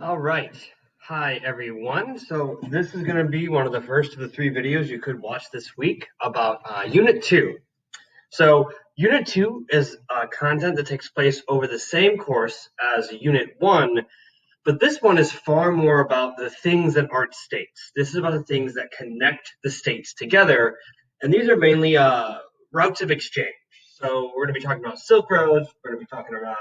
All right. Hi, everyone. So this is going to be one of the first of the three videos you could watch this week about Unit 2. So Unit 2 is content that takes place over the same course as Unit 1, but this one is far more about the things that aren't states. This is about the things that connect the states together, and these are mainly routes of exchange. So we're going to be talking about Silk Roads. We're going to be talking about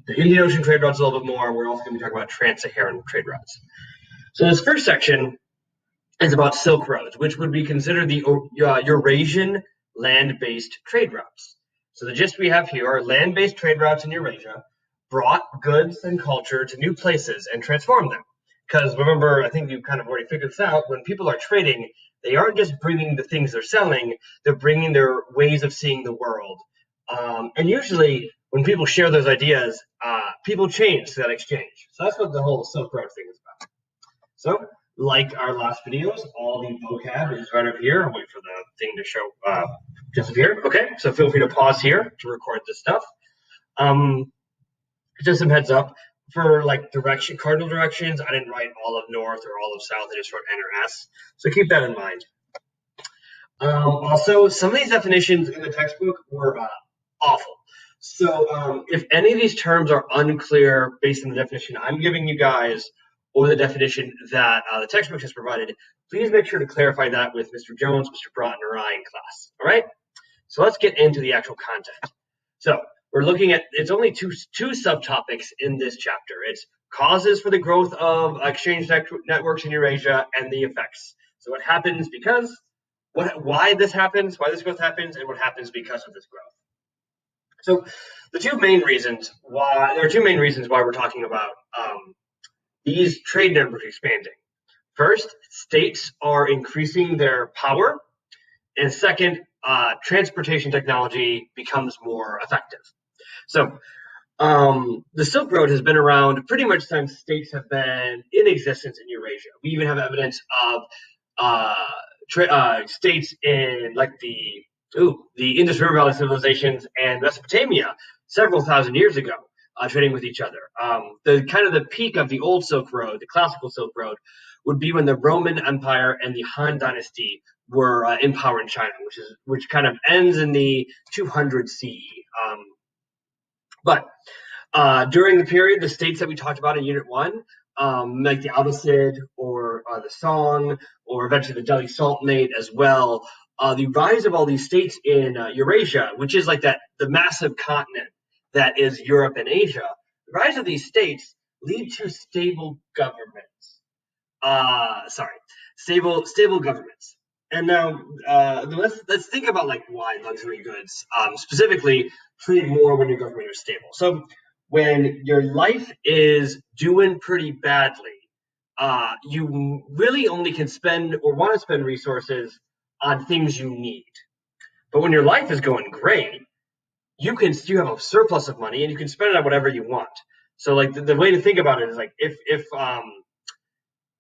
the Indian Ocean trade routes a little bit more. We're also going to be talking about trans-Saharan trade routes. So this first section is about Silk Roads, which would be considered the Eurasian land-based trade routes. So the gist we have here are land-based trade routes in Eurasia brought goods and culture to new places and transformed them. Because remember, I think you've kind of already figured this out, when people are trading, they aren't just bringing the things they're selling, they're bringing their ways of seeing the world. And usually, when people share those ideas, people change to that exchange. So that's what the whole Silk Road thing is about. So, like our last videos, all the vocab is right up here. I'll wait for the thing to show disappear. Okay, so feel free to pause here to record this stuff. Just some heads up for like cardinal directions. I didn't write all of north or all of south. I just wrote N or S. So keep that in mind. Also, some of these definitions in the textbook were awful. So if any of these terms are unclear based on the definition I'm giving you guys or the definition that the textbook has provided, please make sure to clarify that with Mr. Jones, Mr. Broughton, or I in class. All right? So let's get into the actual content. So we're looking at, it's only two subtopics in this chapter. It's causes for the growth of exchange networks in Eurasia and the effects. So what happens because, why this happens, why this growth happens, and what happens because of this growth. So there are two main reasons why we're talking about these trade networks expanding. First, states are increasing their power, and second, transportation technology becomes more effective. So the Silk Road has been around pretty much since states have been in existence in Eurasia. We even have evidence of states in like the Indus River Valley civilizations and Mesopotamia several thousand years ago, trading with each other. The peak of the old Silk Road, the classical Silk Road, would be when the Roman Empire and the Han Dynasty were in power in China, which kind of ends in the 200 CE. But during the period, the states that we talked about in Unit 1, like the Abbasid or the Song, or eventually the Delhi Sultanate as well, the rise of all these states in Eurasia, which is like the massive continent that is Europe and Asia, the rise of these states lead to stable governments. Stable governments. And now let's think about like why luxury goods specifically trade more when your government is stable. So when your life is doing pretty badly, you really only can spend or want to spend resources on things you need. But when your life is going great, you have a surplus of money and you can spend it on whatever you want. So like the way to think about it is like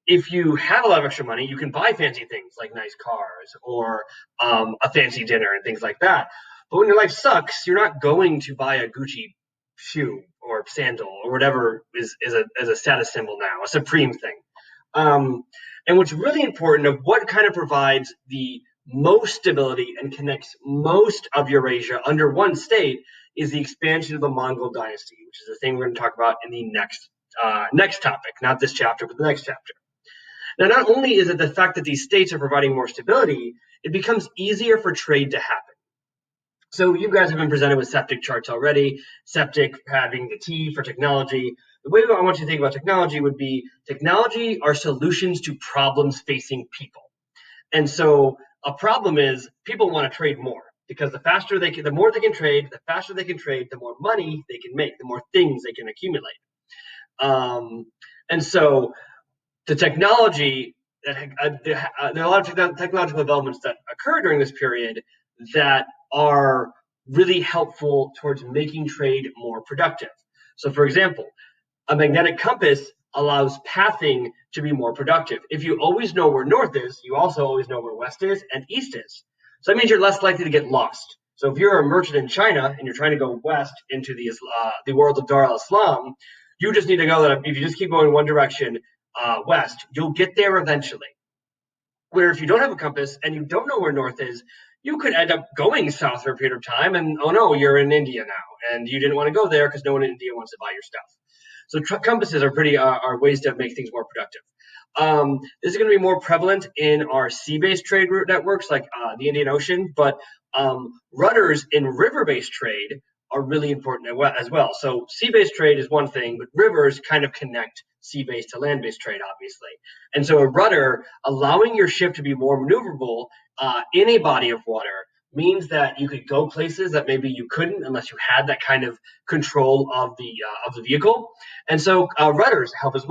if you have a lot of extra money, you can buy fancy things like nice cars or a fancy dinner and things like that. But when your life sucks, you're not going to buy a Gucci shoe or sandal or whatever is a status symbol now, a supreme thing. And what's really important of what kind of provides the most stability and connects most of Eurasia under one state is the expansion of the Mongol dynasty, which is the thing we're going to talk about in the next topic, not this chapter, but the next chapter. Now, not only is it the fact that these states are providing more stability, it becomes easier for trade to happen. So you guys have been presented with SEPTIC charts already, SEPTIC having the T for technology. The way I want you to think about technology would be technology are solutions to problems facing people. And so a problem is people want to trade more because the more they can trade, the faster they can trade, the more money they can make, the more things they can accumulate. And so the technology there are a lot of technological developments that occur during this period that are really helpful towards making trade more productive. So, for example, a magnetic compass allows pathing to be more productive. If you always know where north is, you also always know where west is and east is. So that means you're less likely to get lost. So if you're a merchant in China and you're trying to go west into the world of Dar al-Islam, You just need to know that if you just keep going one direction west, you'll get there eventually. Where if you don't have a compass and you don't know where north is, you could end up going south for a period of time, and oh no, you're in India now, and you didn't want to go there because no one in India wants to buy your stuff. So compasses are pretty are ways to make things more productive. This is going to be more prevalent in our sea-based trade route networks like the Indian Ocean, but rudders in river-based trade are really important as well. So sea-based trade is one thing, but rivers kind of connect sea-based to land-based trade, obviously. And so a rudder, allowing your ship to be more maneuverable in a body of water, means that you could go places that maybe you couldn't unless you had that kind of control of the vehicle. And so rudders help as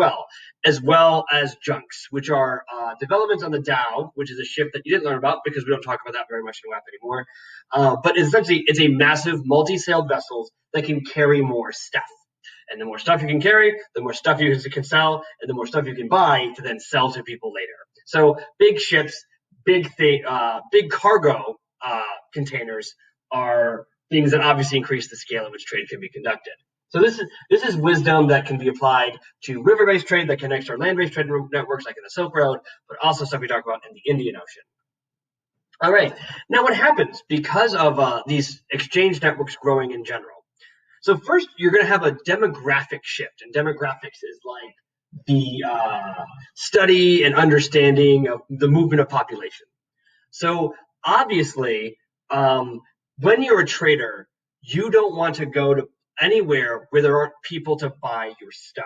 well as junks, which are developments on the Dow, which is a ship that you didn't learn about because we don't talk about that very much in WAP anymore. But essentially, it's a massive multi-sailed vessel that can carry more stuff. And the more stuff you can carry, the more stuff you can sell, and the more stuff you can buy to then sell to people later. So big ships, big cargo containers are things that obviously increase the scale at which trade can be conducted. So this is wisdom that can be applied to river-based trade that connects our land-based trade networks like in the Silk Road, but also stuff we talk about in the Indian Ocean. All right, now what happens because of these exchange networks growing in general? So first, you're going to have a demographic shift, and demographics is like the study and understanding of the movement of population. So obviously, when you're a trader, you don't want to go to anywhere where there aren't people to buy your stuff.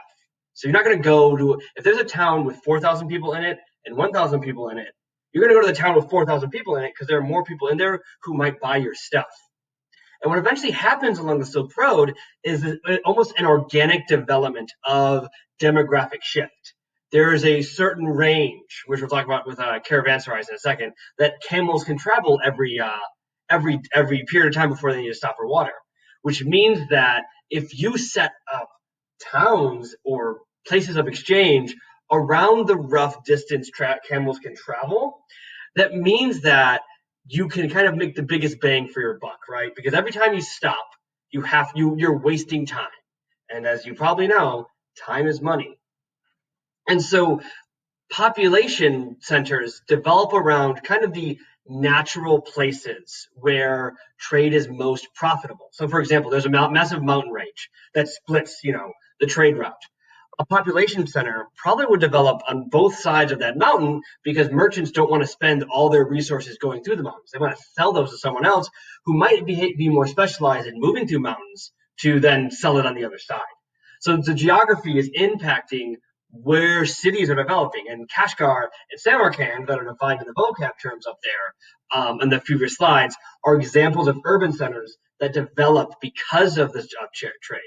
So you're not going to go to, if there's a town with 4,000 people in it and 1,000 people in it, you're going to go to the town with 4,000 people in it because there are more people in there who might buy your stuff. And what eventually happens along the Silk Road is almost an organic development of demographic shift. There is a certain range, which we'll talk about with caravanserais in a second, that camels can travel every period of time before they need to stop for water. Which means that if you set up towns or places of exchange around the rough distance camels can travel, that means that you can kind of make the biggest bang for your buck, right? Because every time you stop, you're wasting time. And as you probably know, time is money. And so population centers develop around kind of the natural places where trade is most profitable. So for example, there's a massive mountain range that splits, the trade route. A population center probably would develop on both sides of that mountain because merchants don't want to spend all their resources going through the mountains. They want to sell those to someone else who might be more specialized in moving through mountains to then sell it on the other side. So the geography is impacting where cities are developing, and Kashgar and Samarkand that are defined in the vocab terms up there in the previous slides are examples of urban centers that developed because of this trade.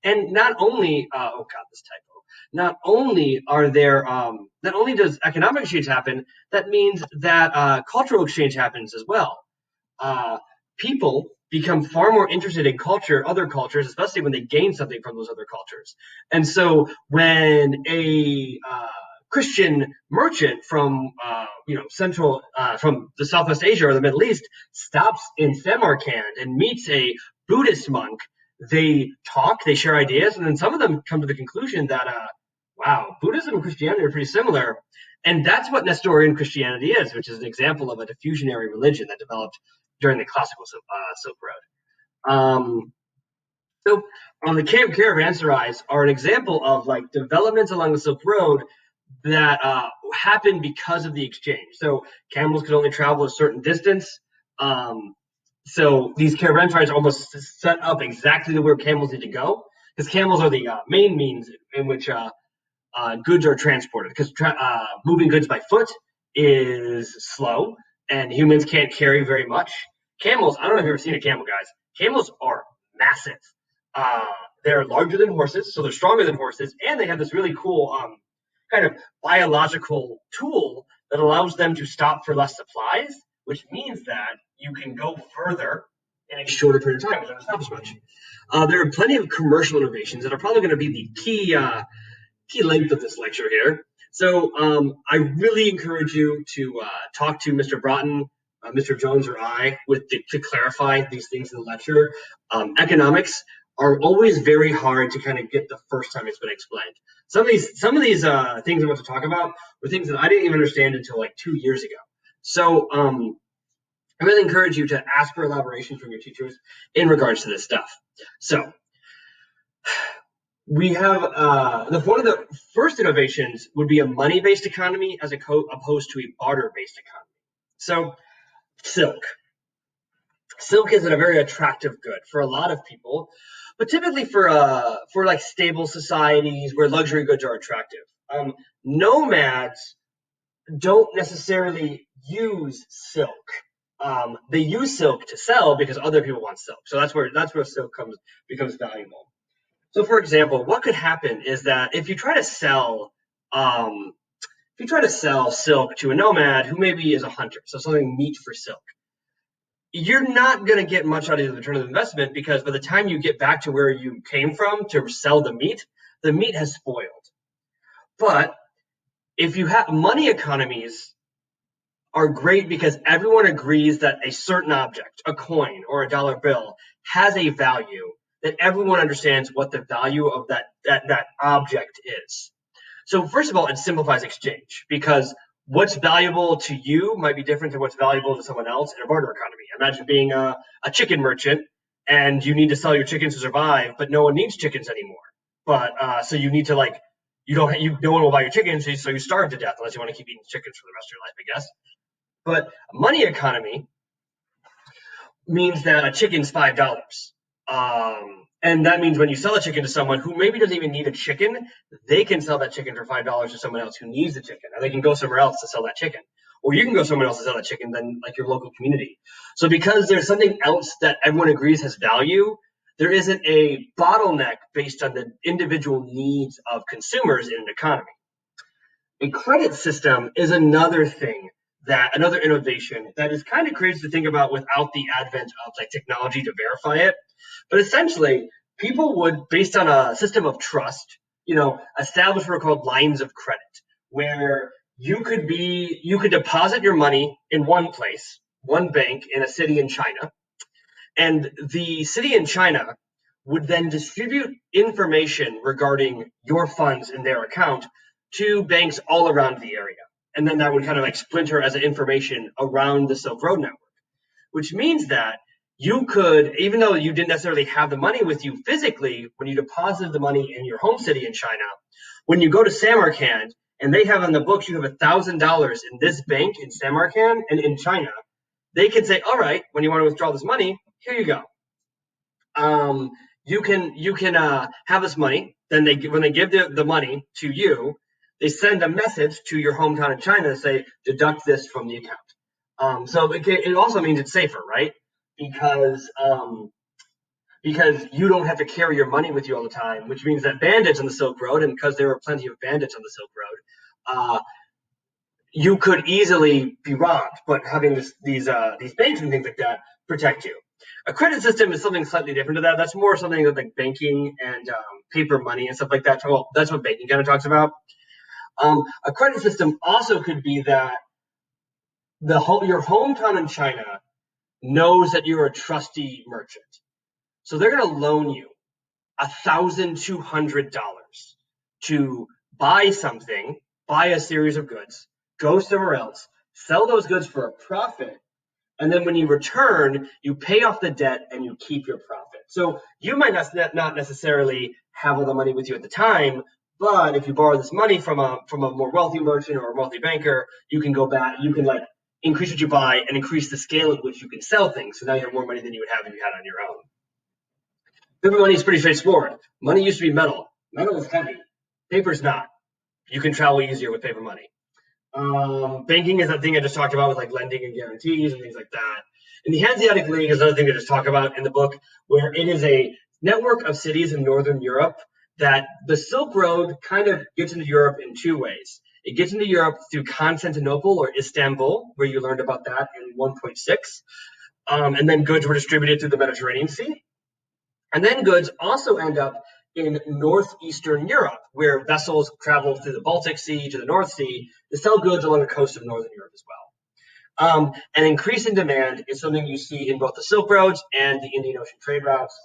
And not only, not only does economic exchange happen, that means that cultural exchange happens as well. People become far more interested in other cultures, especially when they gain something from those other cultures. And so when a Christian merchant from from the Southwest Asia or the Middle East stops in Samarkand and meets a Buddhist monk, they talk, they share ideas, and then some of them come to the conclusion that Buddhism and Christianity are pretty similar. And that's what Nestorian Christianity is, which is an example of a diffusionary religion that developed during the classical Silk Road. So the caravanserais are an example of like developments along the Silk Road that happened because of the exchange. So camels could only travel a certain distance. So these caravanserais are almost set up exactly where camels need to go, because camels are the main means in which goods are transported, because moving goods by foot is slow and humans can't carry very much. Camels, I don't know if you've ever seen a camel, guys. Camels are massive. They're larger than horses, so they're stronger than horses, and they have this really cool kind of biological tool that allows them to stop for less supplies, which means that you can go further in a shorter period of time. It doesn't stop as much. There are plenty of commercial innovations that are probably going to be the key length of this lecture here. So I really encourage you to talk to Mr. Broughton, Mr. Jones, or I to clarify these things in the lecture. Economics are always very hard to kind of get the first time it's been explained. Some of these things I'm about to talk about were things that I didn't even understand until like 2 years ago. So I really encourage you to ask for elaboration from your teachers in regards to this stuff. So we have one of the first innovations would be a money-based economy as opposed to a barter-based economy. So silk. Silk is a very attractive good for a lot of people, but typically for like stable societies where luxury goods are attractive. Nomads don't necessarily use silk. They use silk to sell because other people want silk. So that's where silk becomes valuable. So, for example, what could happen is that if you try to sell silk to a nomad who maybe is a hunter, so something meat for silk, you're not going to get much out of the return of investment because by the time you get back to where you came from to sell the meat has spoiled. But if you have money economies are great because everyone agrees that a certain object, a coin or a dollar bill, has a value, that everyone understands what the value of that object is. So first of all, it simplifies exchange because what's valuable to you might be different than what's valuable to someone else in a barter economy. Imagine being a chicken merchant and you need to sell your chickens to survive, but no one needs chickens anymore. But so you need to no one will buy your chickens, so you starve to death unless you want to keep eating chickens for the rest of your life, I guess. But a money economy means that a chicken's $5. And that means when you sell a chicken to someone who maybe doesn't even need a chicken, they can sell that chicken for $5 to someone else who needs the chicken. And they can go somewhere else to sell that chicken. Or you can go somewhere else to sell that chicken than like your local community. So because there's something else that everyone agrees has value, there isn't a bottleneck based on the individual needs of consumers in an economy. A credit system is another innovation that is kind of crazy to think about without the advent of like technology to verify it. But essentially, people would, based on a system of trust, establish what are called lines of credit, where you could deposit your money in one place, one bank in a city in China, and the city in China would then distribute information regarding your funds in their account to banks all around the area. And then that would kind of like splinter as information around the Silk Road network, which means that you could, even though you didn't necessarily have the money with you physically, when you deposited the money in your home city in China, when you go to Samarkand and they have on the books you have $1,000 in this bank in Samarkand and in China, they can say, all right, when you want to withdraw this money, here you go. You can have this money. Then when they give the money to you, they send a message to your hometown in China to say, deduct this from the account. So it also means it's safer, right? Because you don't have to carry your money with you all the time, which means that bandits on the Silk Road, and because there are plenty of bandits on the Silk Road, you could easily be robbed. But having these banks and things like that protect you. A credit system is something slightly different to that. That's more something like banking and paper money and stuff like that. Well, that's what banking kind of talks about. A credit system also could be that your hometown in China knows that you're a trusty merchant. So they're going to loan you $1,200 to buy a series of goods, go somewhere else, sell those goods for a profit, and then when you return, you pay off the debt and you keep your profit. So you might not necessarily have all the money with you at the time, but if you borrow this money from a more wealthy merchant or a wealthy banker, you can go back, you can increase what you buy and increase the scale at which you can sell things. So now you have more money than you would have if you had on your own. Paper money is pretty straightforward. Money used to be metal. Metal is heavy. Paper's not. You can travel easier with paper money. Banking is that thing I just talked about with like lending and guarantees and things like that. And the Hanseatic League is another thing to just talk about in the book, where it is a network of cities in Northern Europe that the Silk Road kind of gets into Europe in two ways. It gets into Europe through Constantinople or Istanbul, where you learned about that in 1.6. And then goods were distributed through the Mediterranean Sea. And then goods also end up in northeastern Europe, where vessels travel through the Baltic Sea to the North Sea to sell goods along the coast of Northern Europe as well. An increase in demand is something you see in both the Silk Roads and the Indian Ocean trade routes.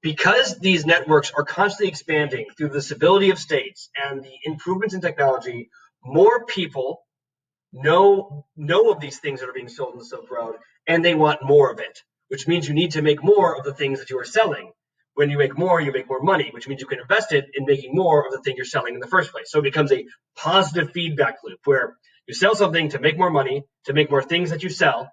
because these networks are constantly expanding through the stability of states and the improvements in technology, more people know of these things that are being sold in the Silk Road, and they want more of it, which means you need to make more of the things that you are selling. When you make more money, which means you can invest it in making more of the thing you're selling in the first place. So it becomes a positive feedback loop where you sell something to make more money, to make more things that you sell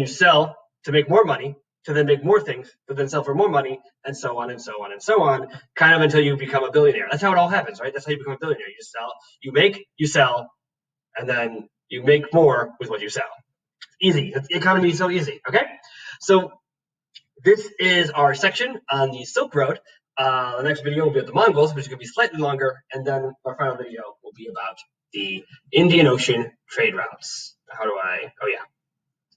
sell to make more money, to then make more things, to then sell for more money, and so on and so on and so on, kind of until you become a billionaire. That's how it all happens, right? That's how you become a billionaire. You sell, you make, you sell, and then you make more with what you sell. Easy. The economy is so easy. Okay. So this is our section on the Silk Road. The next video will be about the Mongols, which is going to be slightly longer, and then our final video will be about the Indian Ocean trade routes. How do I? Oh yeah.